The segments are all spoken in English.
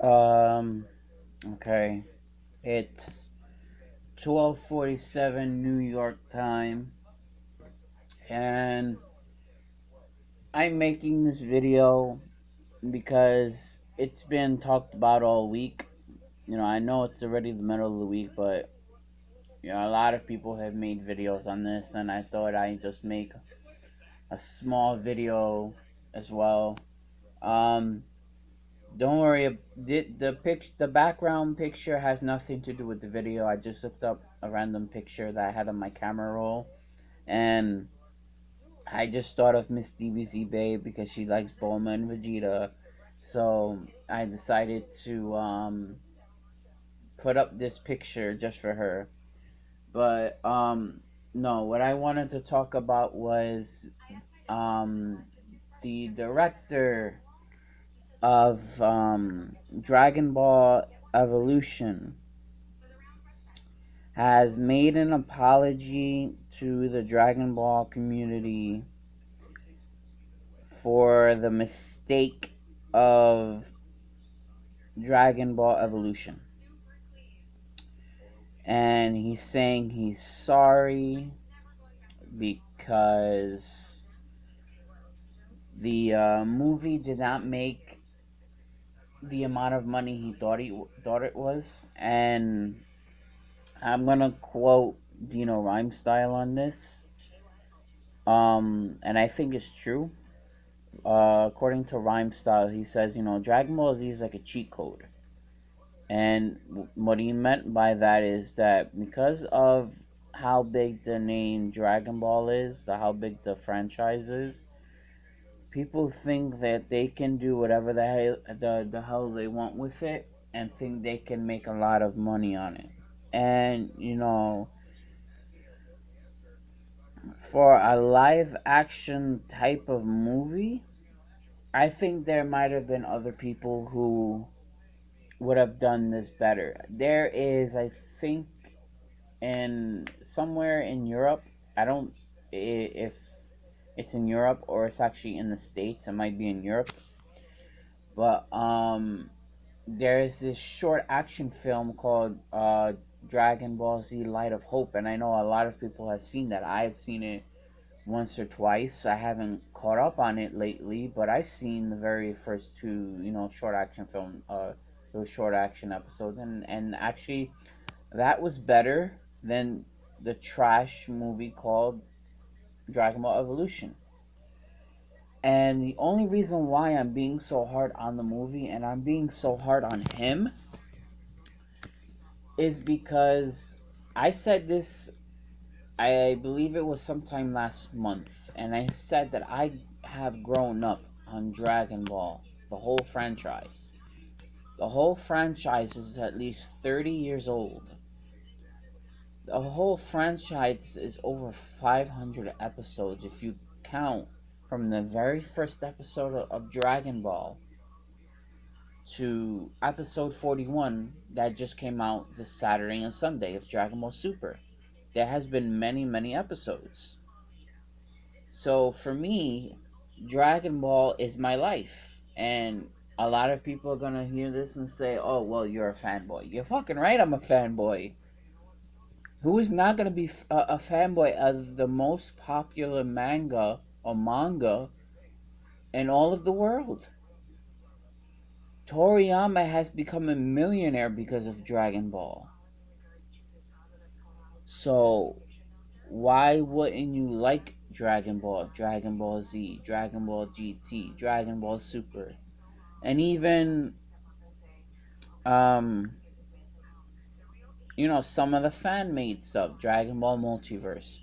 Um, okay. It's 12:47 New York time, and I'm making this video because it's been talked about all week. I know it's already the middle of the week, but a lot of people have made videos on this, and I thought I'd just make a small video as well. Um, don't worry, the background picture has nothing to do with the video. I just looked up a random picture that I had on my camera roll, and I just thought of Miss DBZ Babe because she likes Bulma and Vegeta. So I decided to put up this picture just for her. But no, what I wanted to talk about was um, the director of Dragon Ball Evolution has made an apology to the Dragon Ball community for the mistake of Dragon Ball Evolution. And he's saying he's sorry because the movie did not make the amount of money he thought it was. And I'm gonna quote Dino Rhymestyle on this. And I think it's true. According to Rhymestyle, he says, Dragon Ball Z is like a cheat code. And what he meant by that is that because of how big the name Dragon Ball is, how big the franchise is, people think that they can do whatever the hell they want with it and think they can make a lot of money on it. And for a live action type of movie, I think there might have been other people who would have done this better. There is, I think, in somewhere in Europe. I don't if it's in Europe or it's actually in the States. It might be in Europe, but there is this short action film called Dragon Ball Z Light of Hope, and I know a lot of people have seen that. I've seen it once or twice. I haven't caught up on it lately, but I've seen the very first two, short action film, those short action episodes, and actually that was better than the trash movie called Dragon Ball Evolution. And the only reason why I'm being so hard on the movie and I'm being so hard on him is because I said this, I believe it was sometime last month, and I said that I have grown up on Dragon Ball, the whole franchise. The whole franchise is at least 30 years old. The whole franchise is over 500 episodes if you count from the very first episode of Dragon Ball to episode 41 that just came out this Saturday and Sunday of Dragon Ball Super. There has been many, many episodes. So for me, Dragon Ball is my life. And a lot of people are going to hear this and say, oh, well, you're a fanboy. You're fucking right, I'm a fanboy. Who is not going to be a fanboy of the most popular manga in all of the world? Toriyama has become a millionaire because of Dragon Ball. So why wouldn't you like Dragon Ball, Dragon Ball Z, Dragon Ball GT, Dragon Ball Super, and even um some of the fan made stuff, Dragon Ball Multiverse,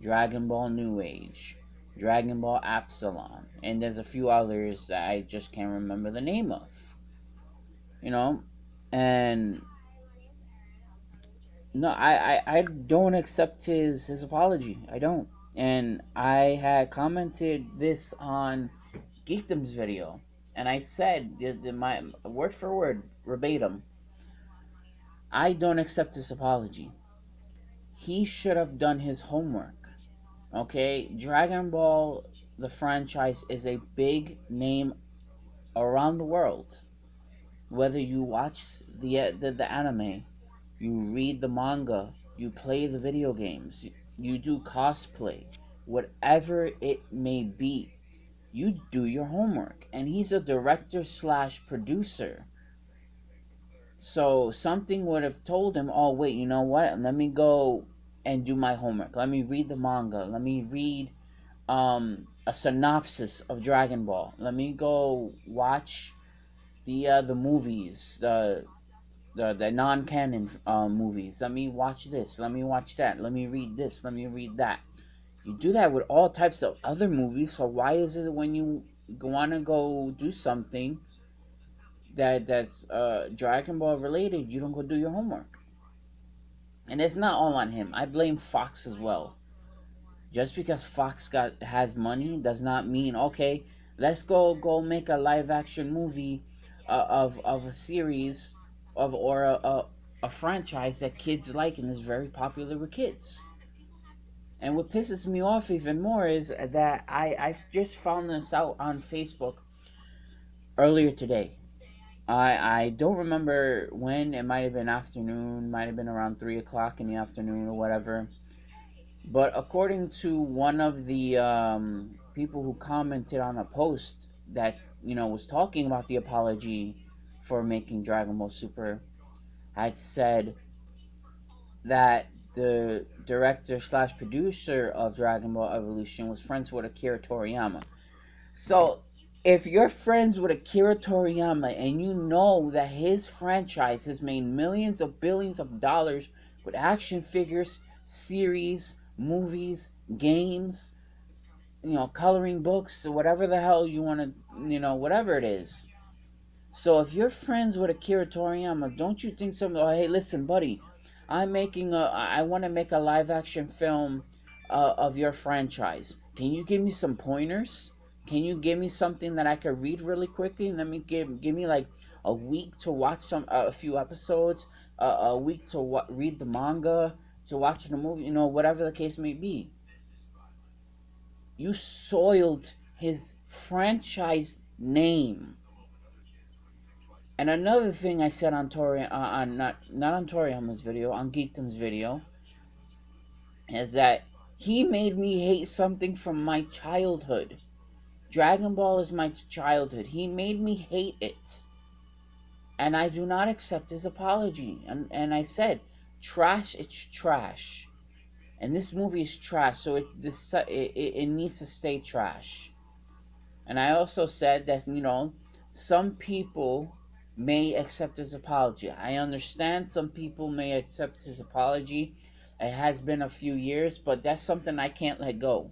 Dragon Ball New Age, Dragon Ball Epsilon, and there's a few others that I just can't remember the name of. You know, and no, I don't accept his apology. I don't. And I had commented this on Geekdom's video, and I said my word for word verbatim, I don't accept this apology. He should have done his homework. Okay, Dragon Ball, the franchise, is a big name around the world. Whether you watch the anime, you read the manga, you play the video games, you do cosplay, whatever it may be, you do your homework. And he's a director slash producer. So something would have told him, oh, wait, you know what? Let me go and do my homework. Let me read the manga. Let me read a synopsis of Dragon Ball. Let me go watch the movies, the non-canon movies. Let me watch this. Let me watch that. Let me read this. Let me read that. You do that with all types of other movies. So why is it when you want to go do something that's Dragon Ball related, you don't go do your homework? And it's not all on him. I blame Fox as well. Just because Fox has money does not mean, okay, let's go make a live action movie of a series of or a franchise that kids like and is very popular with kids. And what pisses me off even more is that I just found this out on Facebook earlier today. I don't remember when. It might have been afternoon, might have been around 3 o'clock in the afternoon or whatever. But according to one of the people who commented on a post that was talking about the apology for making Dragon Ball Super, had said that the director slash producer of Dragon Ball Evolution was friends with Akira Toriyama. So if you're friends with Akira Toriyama and you know that his franchise has made millions of billions of dollars with action figures, series, movies, games, coloring books, or whatever the hell you want to, whatever it is. So if you're friends with Akira Toriyama, don't you think something? Oh, hey, listen, buddy, I want to make a live action film of your franchise. Can you give me some pointers? Can you give me something that I could read really quickly? And let me give me like a week to watch a few episodes, a week to read the manga, to watch the movie, whatever the case may be. You soiled his franchise name. And another thing I said on on not on Toriyama's video, on Geekdom's video, is that he made me hate something from my childhood. Dragon Ball is my childhood. He made me hate it. And I do not accept his apology. And I said, trash, it's trash. And this movie is trash, so it needs to stay trash. And I also said that, some people may accept his apology. I understand some people may accept his apology. It has been a few years, but that's something I can't let go.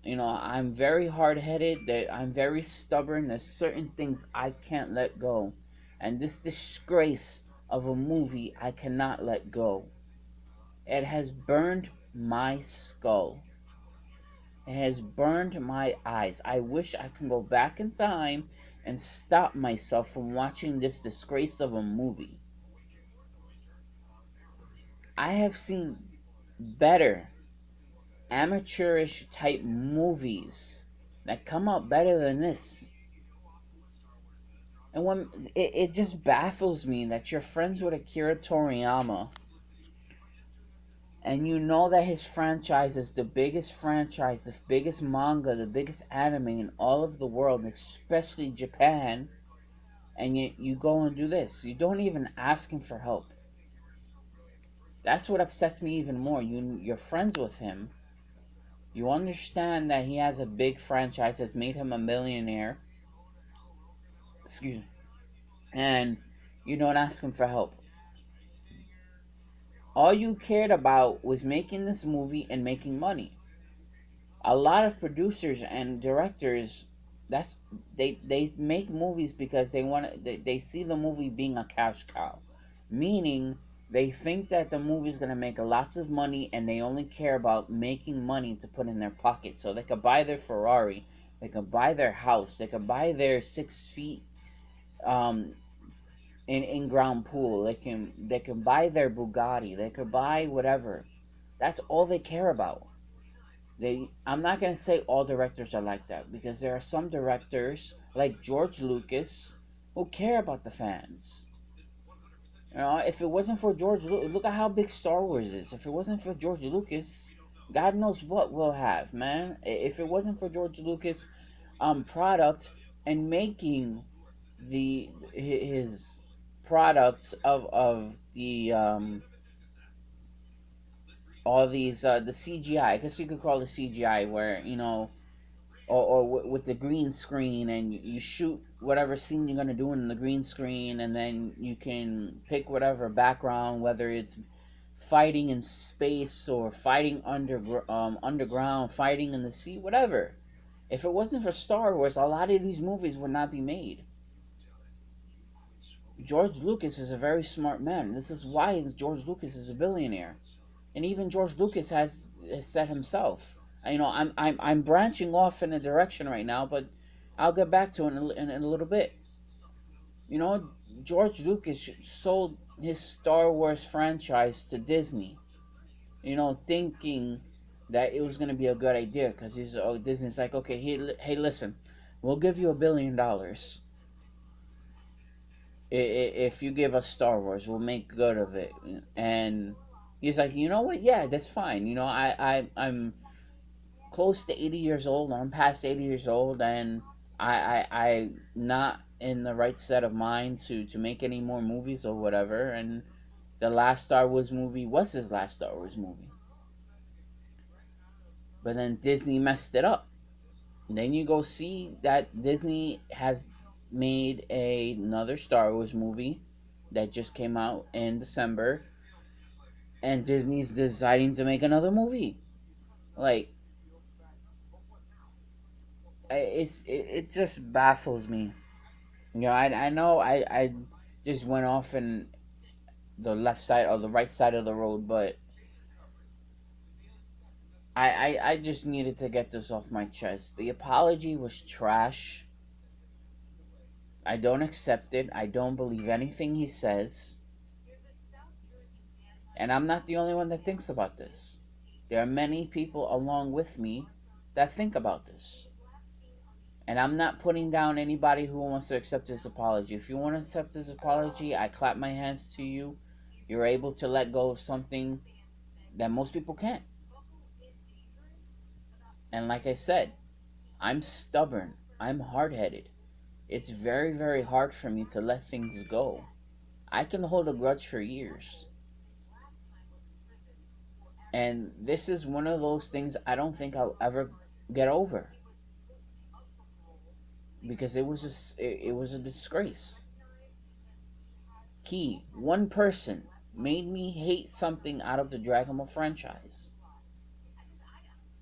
I'm very hard headed, that I'm very stubborn. There's certain things I can't let go. And this disgrace of a movie I cannot let go. It has burned my skull. It has burned my eyes. I wish I could go back in time and stop myself from watching this disgrace of a movie. I have seen better amateurish type movies that come out better than this. And when it just baffles me that you're friends with Akira Toriyama and you know that his franchise is the biggest franchise, the biggest manga, the biggest anime in all of the world, especially Japan, and you go and do this. You don't even ask him for help. That's what upsets me even more. You're friends with him. You understand that he has a big franchise that's made him a millionaire. Excuse me. And you don't ask him for help. All you cared about was making this movie and making money. A lot of producers and directors, that's they make movies because they see the movie being a cash cow, meaning they think that the movie is going to make lots of money and they only care about making money to put in their pocket so they could buy their Ferrari, they could buy their house, they could buy their 6 feet um in ground pool, they can buy their Bugatti, they could buy whatever. That's all they care about. I'm not going to say all directors are like that, because there are some directors like George Lucas who care about the fans. You know, if it wasn't for George Lucas, look at how big Star Wars is. If it wasn't for George Lucas, God knows what we'll have, man. If it wasn't for George Lucas, product and making his products of the all these the CGI. I guess you could call it CGI, where or with the green screen, and you shoot whatever scene you're gonna do in the green screen, and then you can pick whatever background, whether it's fighting in space or fighting underground, fighting in the sea, whatever. If it wasn't for Star Wars, a lot of these movies would not be made. George Lucas is a very smart man. This is why George Lucas is a billionaire, and even George Lucas has said himself. I'm branching off in a direction right now, but I'll get back to it in a little bit. You know, George Lucas sold his Star Wars franchise to Disney. Thinking that it was gonna be a good idea, because Disney's like, okay, hey, listen, we'll give you $1 billion if you give us Star Wars. We'll make good of it. And he's like, you know what? Yeah, that's fine. I'm close to 80 years old. I'm past 80 years old, and I'm not in the right set of mind to make any more movies or whatever. And the last Star Wars movie was his last Star Wars movie. But then Disney messed it up. And then you go see that Disney has made another Star Wars movie that just came out in December, and Disney's deciding to make another movie. Like, it just baffles me. I know I just went off in the left side or the right side of the road, but I just needed to get this off my chest. The apology was trash. I don't accept it. I don't believe anything he says. And I'm not the only one that thinks about this. There are many people along with me that think about this. And I'm not putting down anybody who wants to accept his apology. If you want to accept his apology, I clap my hands to you. You're able to let go of something that most people can't. And like I said, I'm stubborn. I'm hard headed. It's very, very hard for me to let things go. I can hold a grudge for years. And this is one of those things I don't think I'll ever get over, because it was a disgrace. Key, one person made me hate something out of the Dragon Ball franchise.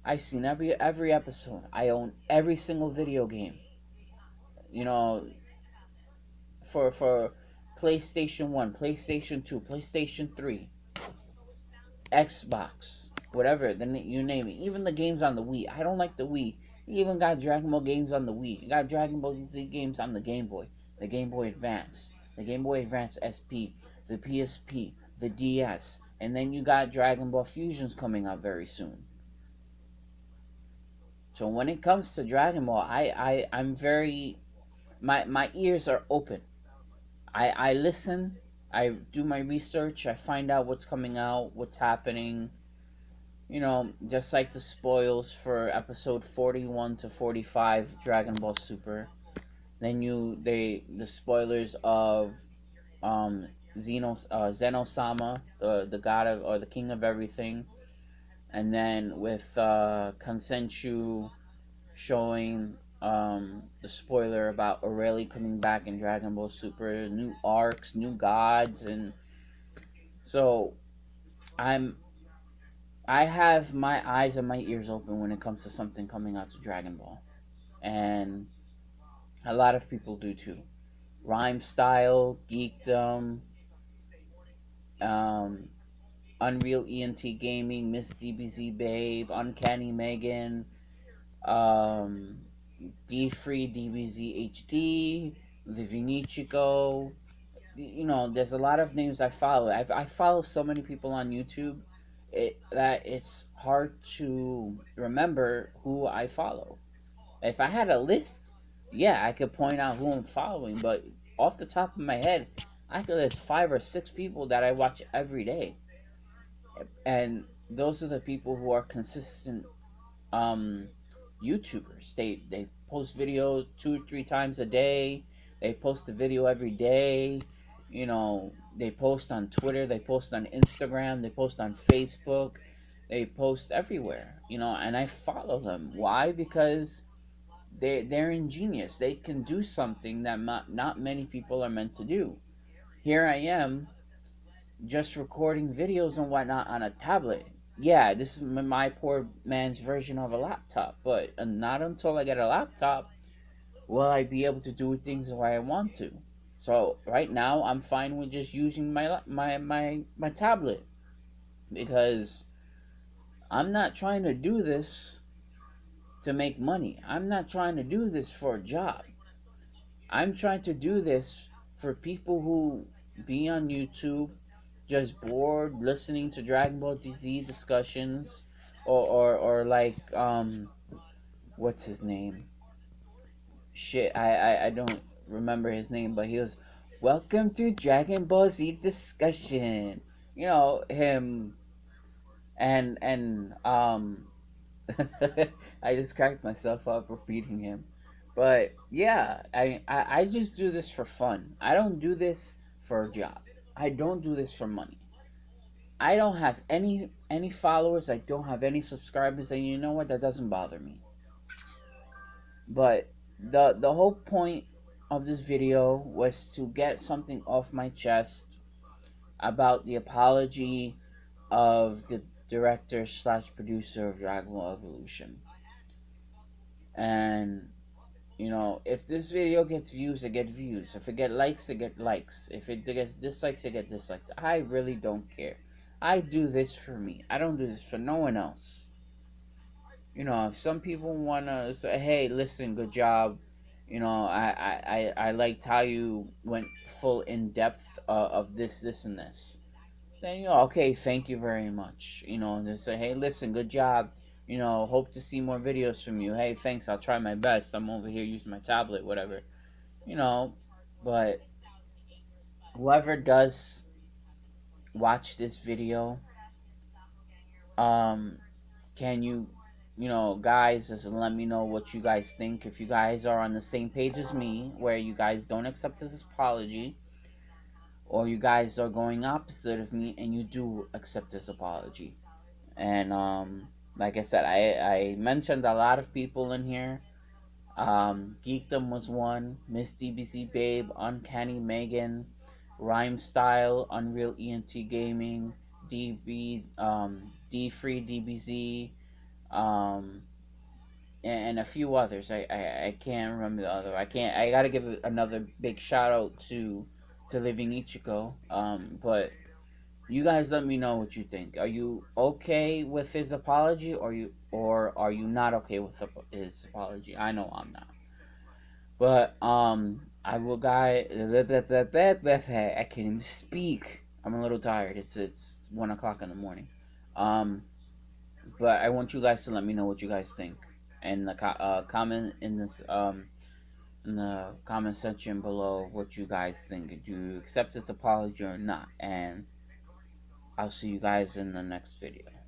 I've seen every episode. I own every single video game. You know, for PlayStation 1, PlayStation 2, PlayStation 3, Xbox, whatever, then you name it. Even the games on the Wii. I don't like the Wii. You even got Dragon Ball games on the Wii. You got Dragon Ball Z games on the Game Boy, the Game Boy Advance, the Game Boy Advance SP, the PSP, the DS, and then you got Dragon Ball Fusions coming up very soon. So when it comes to Dragon Ball, I'm very, my ears are open. I listen, I do my research, I find out what's coming out, what's happening. Just like the spoils for episode 41 to 45 Dragon Ball Super. Then the spoilers of Zeno-sama, the god of, or the king of everything. And then with Kansenchu showing the spoiler about Aurelie coming back in Dragon Ball Super, new arcs, new gods, and so I have my eyes and my ears open when it comes to something coming out to Dragon Ball, and a lot of people do too. Rhyme Style, Geekdom, um, Unreal ENT Gaming, Miss DBZ Babe, Uncanny Megan, um, D-Free DBZ HD, the Vinichico. There's a lot of names I follow. I follow so many people on YouTube that it's hard to remember who I follow. If I had a list, yeah, I could point out who I'm following, but off the top of my head, I could list 5 or 6 people that I watch every day, and those are the people who are consistent um, YouTubers. They post videos 2 or 3 times a day. They post a video every day. You know, they post on Twitter. They post on Instagram. They post on Facebook. They post everywhere. You know, and I follow them. Why? Because they're ingenious. They can do something that not many people are meant to do. Here I am, just recording videos and whatnot on a tablet. Yeah, this is my poor man's version of a laptop, but not until I get a laptop will I be able to do things the way I want to. So right now, I'm fine with just using my tablet because I'm not trying to do this to make money. I'm not trying to do this for a job. I'm trying to do this for people who be on YouTube just bored listening to Dragon Ball Z discussions, or like what's his name? Shit, I don't remember his name, but he was welcome to Dragon Ball Z discussion. You know him, and I just cracked myself up repeating him. But yeah, I just do this for fun. I don't do this for a job. I don't do this for money. I don't have any followers. I don't have any subscribers, and you know what? That doesn't bother me. But the whole point of this video was to get something off my chest about the apology of the director slash producer of Dragon Ball Evolution. And you know, if this video gets views, it gets views. If it gets likes, it gets likes. If it gets dislikes, it gets dislikes. I really don't care. I do this for me. I don't do this for no one else. You know, if some people want to say, hey, listen, good job. You know, I liked how you went full in depth of this, and this. Then, you know, okay, thank you very much. You know, and they say, hey, listen, good job. You know, hope to see more videos from you. Hey, thanks, I'll try my best. I'm over here using my tablet, whatever. You know, but whoever does watch this video, um, can you, you know, guys, just let me know what you guys think. If you guys are on the same page as me, where you guys don't accept this apology, or you guys are going opposite of me and you do accept this apology. And like I said, I mentioned a lot of people in here. Geekdom was one, Miss DBC Babe, Uncanny Megan, Rhyme Style, Unreal ENT Gaming, DB, D Free DBZ, um, and a few others. I can't remember the other. I gotta give another big shout out to Living Ichigo. But you guys let me know what you think. Are you okay with his apology, or are you not okay with his apology? I know I'm not. But I will guy. I can't even speak. I'm a little tired. It's 1 o'clock in the morning. Um, but I want you guys to let me know what you guys think, and the comment in this in the comment section below what you guys think. Do you accept this apology or not? And I'll see you guys in the next video.